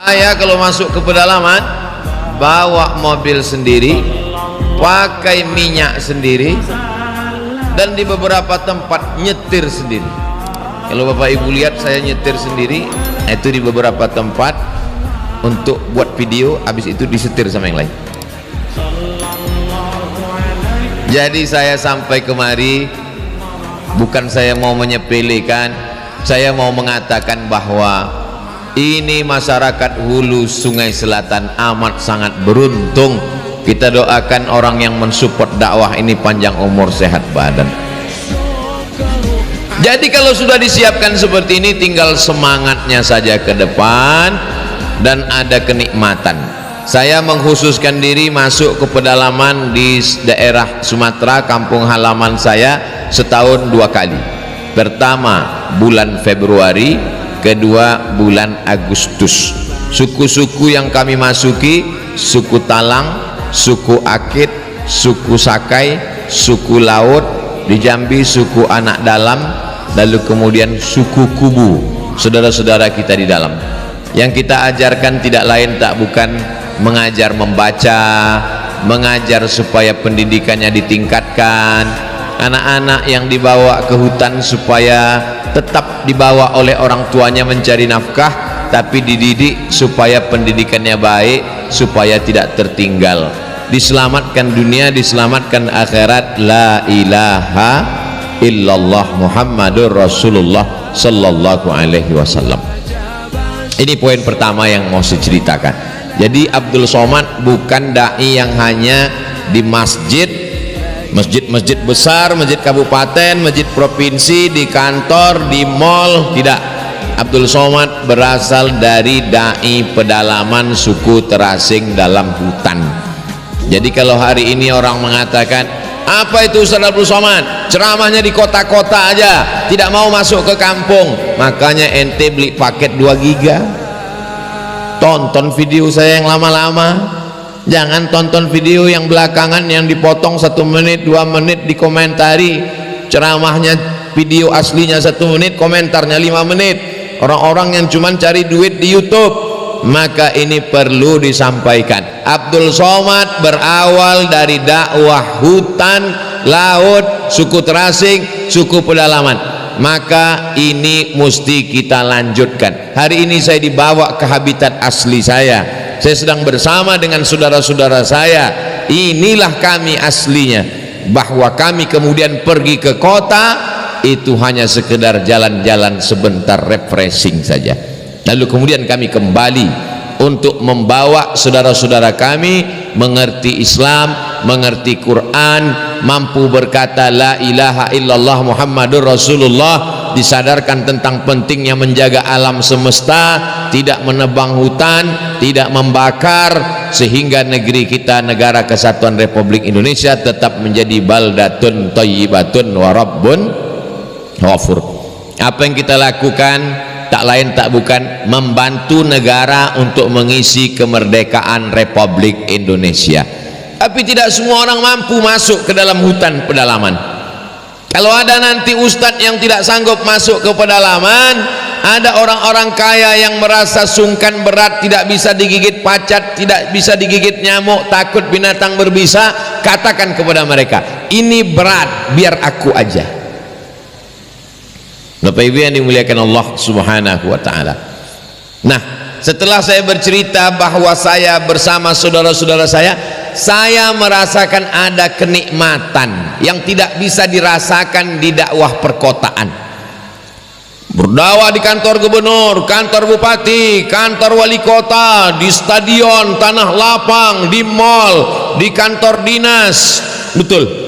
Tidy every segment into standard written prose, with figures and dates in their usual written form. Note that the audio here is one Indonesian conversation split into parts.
Saya kalau masuk ke pedalaman bawa mobil sendiri, pakai minyak sendiri, dan di beberapa tempat nyetir sendiri. Kalau Bapak Ibu lihat saya nyetir sendiri, itu di beberapa tempat untuk buat video, habis itu disetir sama yang lain. Jadi saya sampai kemari bukan saya mau menyepelekan, saya mau mengatakan bahwa ini masyarakat hulu Sungai Selatan amat sangat beruntung. Kita doakan orang yang mensupport dakwah ini panjang umur, sehat badan. Jadi kalau sudah disiapkan seperti ini, tinggal semangatnya saja ke depan dan ada kenikmatan. Saya mengkhususkan diri masuk ke pedalaman di daerah Sumatera, kampung halaman saya, setahun 2 kali. Pertama bulan Februari, kedua bulan Agustus. Suku-suku yang kami masuki, suku Talang, suku Akit, suku Sakai, suku Laut, di Jambi suku Anak Dalam, lalu kemudian suku Kubu, saudara-saudara kita di dalam. Yang kita ajarkan tidak lain tak bukan mengajar membaca, mengajar supaya pendidikannya ditingkatkan. Anak-anak yang dibawa ke hutan supaya tetap dibawa oleh orang tuanya mencari nafkah, tapi dididik supaya pendidikannya baik, supaya tidak tertinggal, diselamatkan dunia, diselamatkan akhirat. La ilaha illallah Muhammadur Rasulullah sallallahu alaihi wasallam. Ini poin pertama yang mau saya ceritakan. Jadi Abdul Somad bukan dai yang hanya di masjid besar, masjid kabupaten, masjid provinsi, di kantor, di mall, tidak. Abdul Somad berasal dari dai pedalaman suku terasing dalam hutan. Jadi kalau hari ini orang mengatakan, apa itu Ustaz Abdul Somad? Ceramahnya di kota-kota aja, tidak mau masuk ke kampung. Makanya ente beli paket 2 giga. Tonton video saya yang lama-lama. Jangan tonton video yang belakangan yang dipotong 1 menit 2 menit dikomentari. Ceramahnya video aslinya 1 menit, komentarnya 5 menit. Orang-orang yang cuman cari duit di YouTube. Maka ini perlu disampaikan. Abdul Somad berawal dari dakwah hutan, laut, suku terasing, suku pedalaman. Maka ini mesti kita lanjutkan. Hari ini saya dibawa ke habitat asli saya. Saya sedang bersama dengan saudara-saudara saya. Inilah kami aslinya. Bahwa kami kemudian pergi ke kota, itu hanya sekedar jalan-jalan sebentar, refreshing saja. Lalu kemudian kami kembali untuk membawa saudara-saudara kami mengerti Islam, mengerti Quran, mampu berkata la ilaha illallah Muhammadur Rasulullah, disadarkan tentang pentingnya menjaga alam semesta, tidak menebang hutan, tidak membakar, sehingga negeri kita, negara kesatuan Republik Indonesia, tetap menjadi baldatun thayyibatun wa rabbun ghafur. Apa yang kita lakukan tak lain tak bukan membantu negara untuk mengisi kemerdekaan Republik Indonesia. Tapi tidak semua orang mampu masuk ke dalam hutan pedalaman. Kalau ada nanti ustadz yang tidak sanggup masuk ke pedalaman, ada orang-orang kaya yang merasa sungkan berat, tidak bisa digigit pacat, tidak bisa digigit nyamuk, takut binatang berbisa, katakan kepada mereka, ini berat, biar aku aja. Bapak Ibu yang dimuliakan Allah Subhanahu wa taala. Nah, setelah saya bercerita bahwa saya bersama saudara-saudara saya merasakan ada kenikmatan yang tidak bisa dirasakan di dakwah perkotaan. Berdakwah di kantor gubernur, kantor bupati, kantor wali kota, di stadion, tanah lapang, di mall, di kantor dinas. Betul.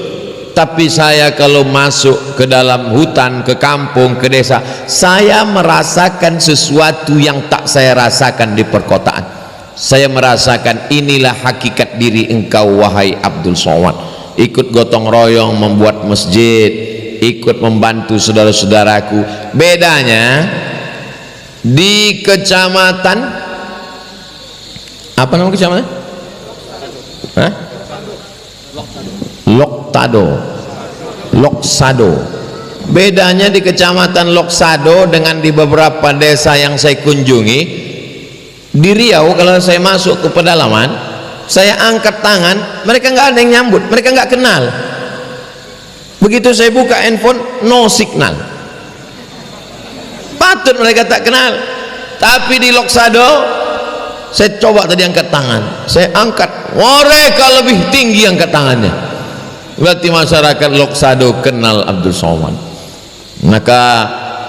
Tapi saya kalau masuk ke dalam hutan, ke kampung, ke desa, saya merasakan sesuatu yang tak saya rasakan di perkotaan. Saya merasakan inilah hakikat diri engkau wahai Abdul Somad. Ikut gotong royong membuat masjid, ikut membantu saudara-saudaraku. Bedanya di kecamatan, apa nama kecamatan? Hah? Loksado. Bedanya di kecamatan Loksado dengan di beberapa desa yang saya kunjungi, Di Riau kalau saya masuk ke pedalaman, saya angkat tangan, mereka nggak ada yang nyambut, mereka nggak kenal. Begitu saya buka handphone, no signal. Patut mereka tak kenal. Tapi di Loksado, saya coba tadi angkat tangan, saya angkat, mereka lebih tinggi angkat tangannya. Berarti masyarakat Loksado kenal Abdul Somad. Maka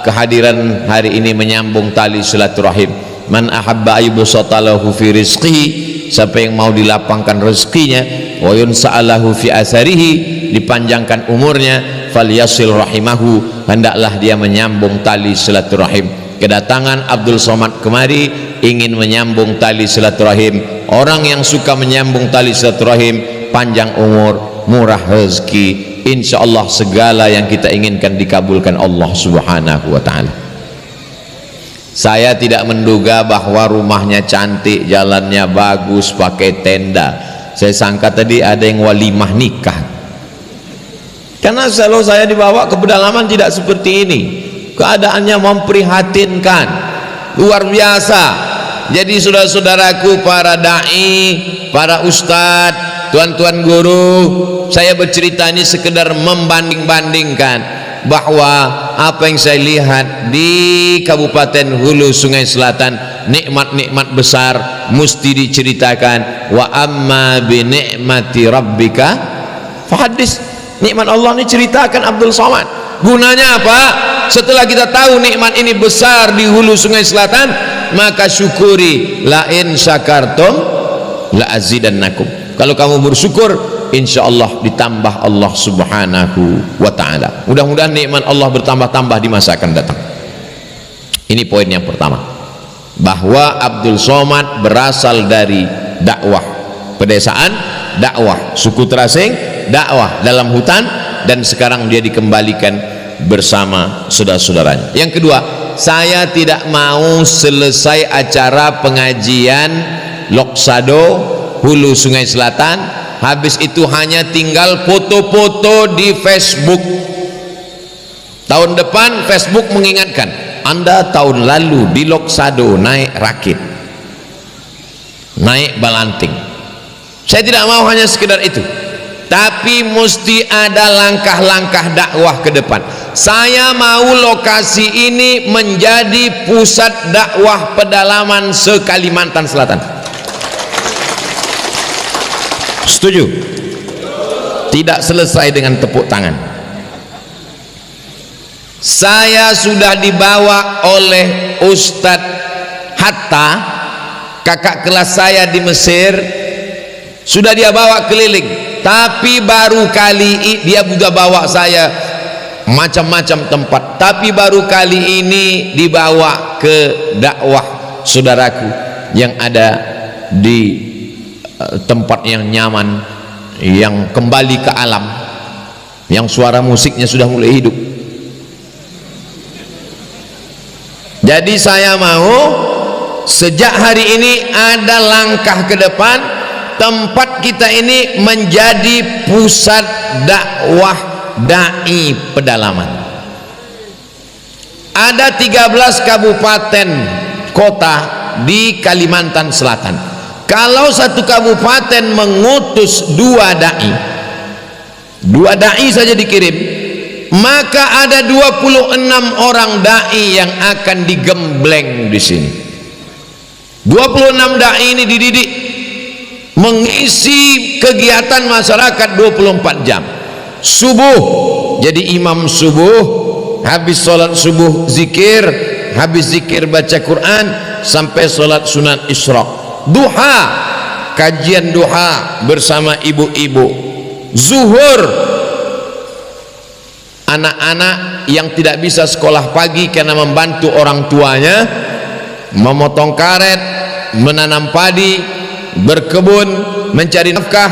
kehadiran hari ini menyambung tali silaturahim. Man ahabba ayyubsatalahu fi rizqihi, siapa yang mau dilapangkan rezekinya, wa yunsa'alahu fi asarihi, dipanjangkan umurnya, falyasil rahimahu, hendaklah dia menyambung tali silaturahim. Kedatangan Abdul Somad kemari ingin menyambung tali silaturahim. Orang yang suka menyambung tali silaturahim, panjang umur, murah rezeki, insyaallah segala yang kita inginkan dikabulkan Allah Subhanahu wa taala. Saya tidak menduga bahwa rumahnya cantik, jalannya bagus, pakai tenda. Saya sangka tadi ada yang walimah nikah. Karena kalau saya dibawa ke pedalaman tidak seperti ini. Keadaannya memprihatinkan, luar biasa. Jadi saudara-saudaraku, para dai, para ustadz, tuan-tuan guru, saya bercerita ini sekedar membanding-bandingkan bahwa apa yang saya lihat di Kabupaten Hulu Sungai Selatan, nikmat-nikmat besar mesti diceritakan. Wa amma bi ni'mati rabbika fahadis. Nikmat Allah ini ceritakan Abdul Somad. Gunanya apa? Setelah kita tahu nikmat ini besar di Hulu Sungai Selatan, maka syukuri. La in syakartum la azidannakum. Kalau kamu bersyukur, insyaallah ditambah Allah Subhanahu wa ta'ala. Mudah-mudahan nikmat Allah bertambah-tambah di masa akan datang. Ini poin yang pertama, bahwa Abdul Somad berasal dari dakwah pedesaan, dakwah suku terasing, dakwah dalam hutan, dan sekarang dia dikembalikan bersama saudara-saudaranya. Yang kedua, saya tidak mau selesai acara pengajian Loksado Hulu Sungai Selatan, habis itu hanya tinggal foto-foto di Facebook. Tahun depan Facebook mengingatkan, Anda tahun lalu di Loksado naik rakit, naik balanting. Saya tidak mau hanya sekedar itu, tapi mesti ada langkah-langkah dakwah ke depan. Saya mau lokasi ini menjadi pusat dakwah pedalaman se-Kalimantan Selatan. Setuju? Tidak selesai dengan tepuk tangan. Saya sudah dibawa oleh Ustadz Hatta, kakak kelas saya di Mesir, sudah dia bawa keliling. Tapi baru kali dia sudah bawa saya macam-macam tempat, tapi baru kali ini dibawa ke dakwah saudaraku yang ada di tempat yang nyaman, yang kembali ke alam, yang suara musiknya sudah mulai hidup. Jadi saya mau sejak hari ini ada langkah ke depan, tempat kita ini menjadi pusat dakwah dai pedalaman. Ada 13 kabupaten kota di Kalimantan Selatan. Kalau satu kabupaten mengutus dua dai saja dikirim, maka ada 26 orang dai yang akan digembleng di sini. 26 dai ini dididik mengisi kegiatan masyarakat 24 jam. Subuh jadi imam subuh, habis sholat subuh zikir, habis zikir baca Quran sampai sholat sunat isyraq. Duha, kajian duha bersama ibu-ibu. Zuhur, anak-anak yang tidak bisa sekolah pagi karena membantu orang tuanya memotong karet, menanam padi, berkebun, mencari nafkah,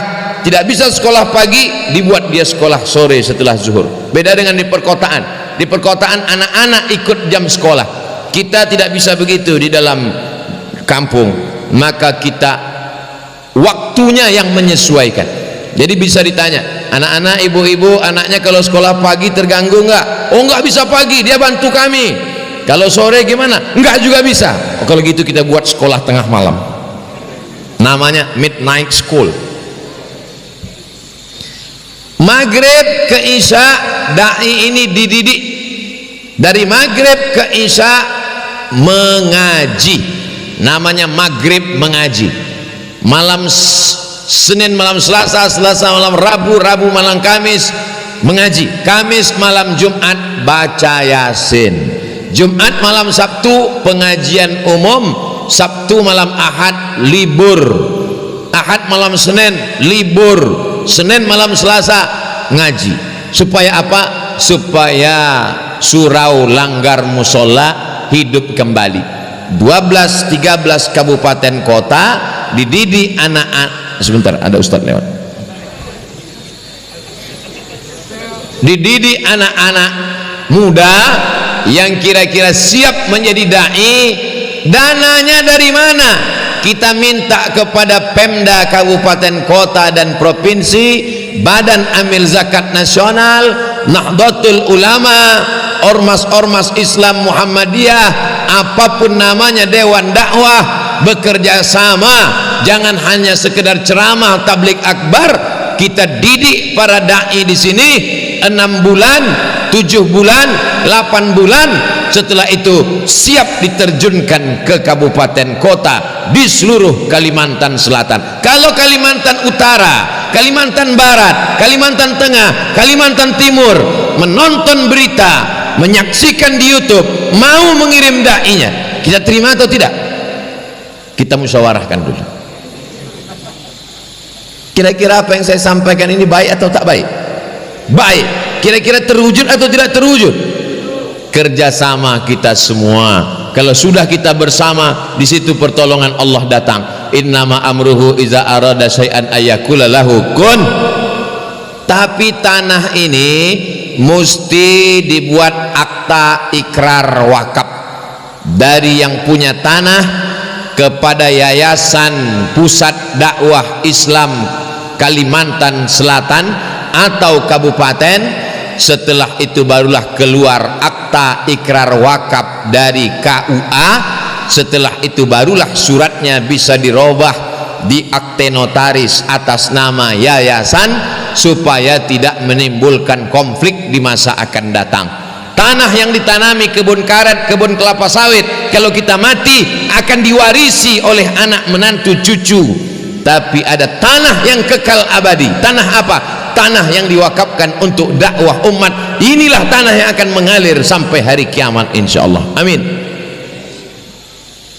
tidak bisa sekolah pagi, dibuat dia sekolah sore setelah zuhur. Beda dengan di perkotaan. Di perkotaan anak-anak ikut jam sekolah. Kita tidak bisa begitu di dalam kampung. Maka kita waktunya yang menyesuaikan. Jadi bisa ditanya, anak-anak, ibu-ibu, anaknya kalau sekolah pagi terganggu enggak? Oh, enggak bisa pagi, dia bantu kami. Kalau sore gimana? Enggak juga bisa. Kalau gitu kita buat sekolah tengah malam, namanya midnight school. Maghrib ke Isya dai ini dididik, dari maghrib ke Isya mengaji, namanya maghrib mengaji. Malam Senin malam Selasa, Selasa malam Rabu, Rabu malam Kamis mengaji, Kamis malam Jumat baca Yasin, Jumat malam Sabtu pengajian umum, Sabtu malam Ahad libur, Ahad malam Senin libur, Senin malam Selasa ngaji. Supaya apa? Supaya surau langgar musola hidup kembali. 12-13 kabupaten kota dididik anak-anak. Sebentar, ada ustadz lewat. Dididik anak-anak muda yang kira-kira siap menjadi dai. Dananya dari mana? Kita minta kepada Pemda kabupaten kota dan provinsi, Badan Amil Zakat Nasional, Nahdlatul Ulama, ormas-ormas Islam Muhammadiyah, apapun namanya, dewan dakwah, bekerja sama. Jangan hanya sekedar ceramah tablik akbar. Kita didik para dai di sini 6 bulan, 7 bulan, 8 bulan. Setelah itu siap diterjunkan ke kabupaten kota di seluruh Kalimantan Selatan. Kalau Kalimantan Utara, Kalimantan Barat, Kalimantan Tengah, Kalimantan Timur menonton berita, menyaksikan di YouTube, mau mengirim dai-nya, kita terima atau tidak? Kita musyawarahkan dulu. Kira-kira apa yang saya sampaikan ini baik atau tak baik? Baik. Kira-kira terwujud atau tidak terwujud? Kerjasama kita semua. Kalau sudah kita bersama, di situ pertolongan Allah datang. Innama amruhu iza arada syai'an ayyakula lahu kun. Tapi tanah ini mesti dibuat akta ikrar wakaf dari yang punya tanah kepada Yayasan Pusat Dakwah Islam Kalimantan Selatan atau kabupaten. Setelah itu barulah keluar akta ikrar wakaf dari KUA. Setelah itu barulah suratnya bisa dirubah di akte notaris atas nama yayasan, supaya tidak menimbulkan konflik di masa akan datang. Tanah yang ditanami kebun karet, kebun kelapa sawit, kalau kita mati akan diwarisi oleh anak menantu cucu. Tapi ada tanah yang kekal abadi. Tanah apa? Tanah yang diwakafkan untuk dakwah umat. Inilah tanah yang akan mengalir sampai hari kiamat insyaallah. Amin.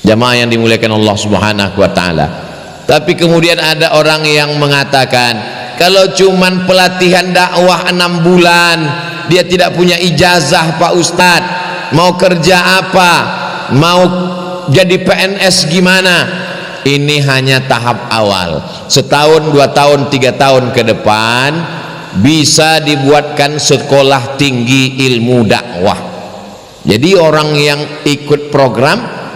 Jamaah yang dimuliakan Allah Subhanahu wa taala. Tapi kemudian ada orang yang mengatakan, kalau cuman pelatihan dakwah 6 bulan, dia tidak punya ijazah Pak Ustadz, mau kerja apa? Mau jadi PNS gimana? Ini hanya tahap awal. Setahun, 2 tahun, 3 tahun ke depan bisa dibuatkan sekolah tinggi ilmu dakwah. Jadi orang yang ikut program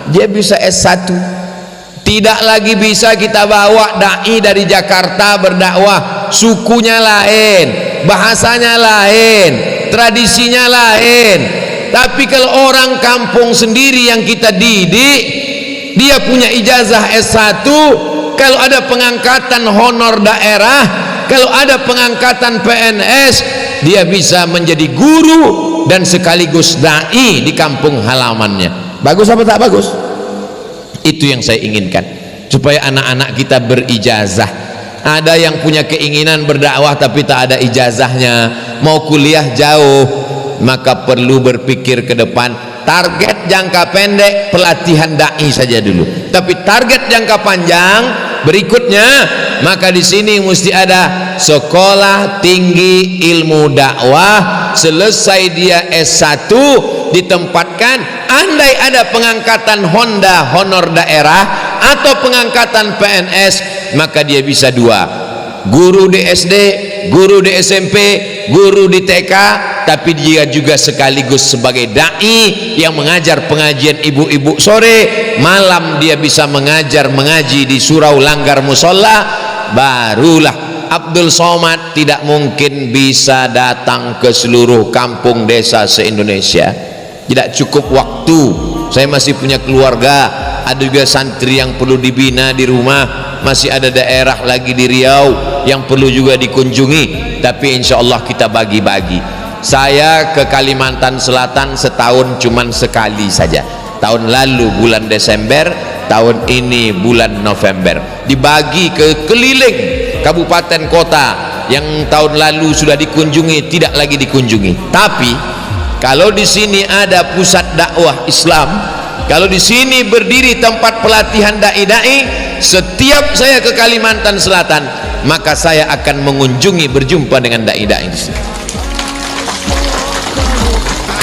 dia bisa S1. Tidak lagi bisa kita bawa dai dari Jakarta berdakwah, sukunya lain, bahasanya lain, tradisinya lain. Tapi kalau orang kampung sendiri yang kita didik, dia punya ijazah S1, kalau ada pengangkatan honor daerah, kalau ada pengangkatan PNS, dia bisa menjadi guru dan sekaligus dai di kampung halamannya. Bagus apa tak bagus? Itu yang saya inginkan, supaya anak-anak kita berijazah. Ada yang punya keinginan berdakwah tapi tak ada ijazahnya, mau kuliah jauh, maka perlu berpikir ke depan. Target jangka pendek pelatihan dai saja dulu, tapi target jangka panjang berikutnya, maka di sini mesti ada sekolah tinggi ilmu dakwah. Selesai dia S1 ditempatkan, andai ada pengangkatan Honda honor daerah atau pengangkatan PNS, maka dia bisa 2, guru di SD, guru di SMP, guru di TK, tapi dia juga sekaligus sebagai dai yang mengajar pengajian ibu-ibu sore, malam dia bisa mengajar mengaji di surau langgar musola. Barulah Abdul Somad tidak mungkin bisa datang ke seluruh kampung desa se-Indonesia. tidak cukup waktu. Saya masih punya keluarga, ada juga santri yang perlu dibina di rumah, masih ada daerah lagi di Riau yang perlu juga dikunjungi. Tapi insya Allah kita bagi-bagi. Saya ke Kalimantan Selatan setahun cuman sekali saja, tahun lalu bulan Desember, tahun ini bulan November. Dibagi ke keliling kabupaten kota yang tahun lalu sudah dikunjungi, tidak lagi dikunjungi. Tapi kalau di sini ada pusat dakwah Islam, kalau di sini berdiri tempat pelatihan dai-dai, setiap saya ke Kalimantan Selatan, maka saya akan mengunjungi, berjumpa dengan dai-dai di sini.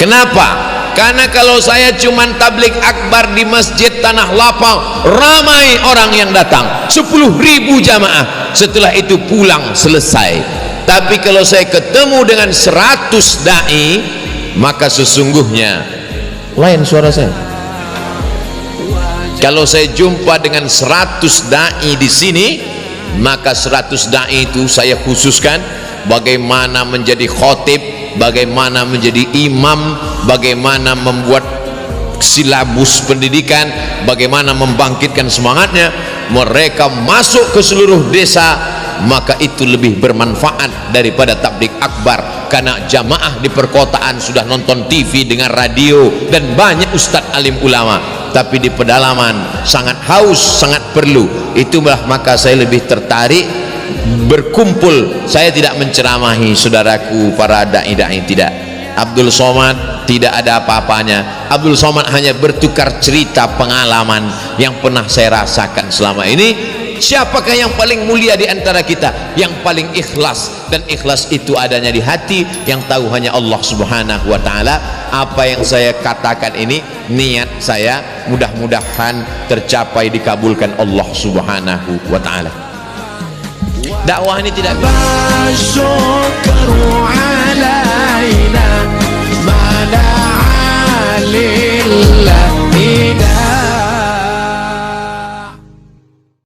Kenapa? Karena kalau saya cuman tablik akbar di masjid Tanah Lapang, ramai orang yang datang, 10.000 jamaah, setelah itu pulang, selesai. Tapi kalau saya ketemu dengan 100 dai, maka sesungguhnya lain suara saya. Kalau saya jumpa dengan 100 dai di sini, maka 100 dai itu saya khususkan bagaimana menjadi khotib, bagaimana menjadi imam, bagaimana membuat silabus pendidikan, bagaimana membangkitkan semangatnya. Mereka masuk ke seluruh desa, maka itu lebih bermanfaat daripada tablik akbar. Karena jamaah di perkotaan sudah nonton TV, dengan radio, dan banyak ustadz alim ulama. Tapi di pedalaman sangat haus, sangat perlu. Itulah maka saya lebih tertarik berkumpul. Saya tidak menceramahi saudaraku para dai-dai, tidak. Abdul Somad tidak ada apa-apanya. Abdul Somad hanya bertukar cerita pengalaman yang pernah saya rasakan selama ini. Siapakah yang paling mulia di antara kita? Yang paling ikhlas, dan ikhlas itu adanya di hati, yang tahu hanya Allah Subhanahu wa taala. Apa yang saya katakan ini niat saya, mudah-mudahan tercapai, dikabulkan Allah Subhanahu wa taala. Dakwah ini tidak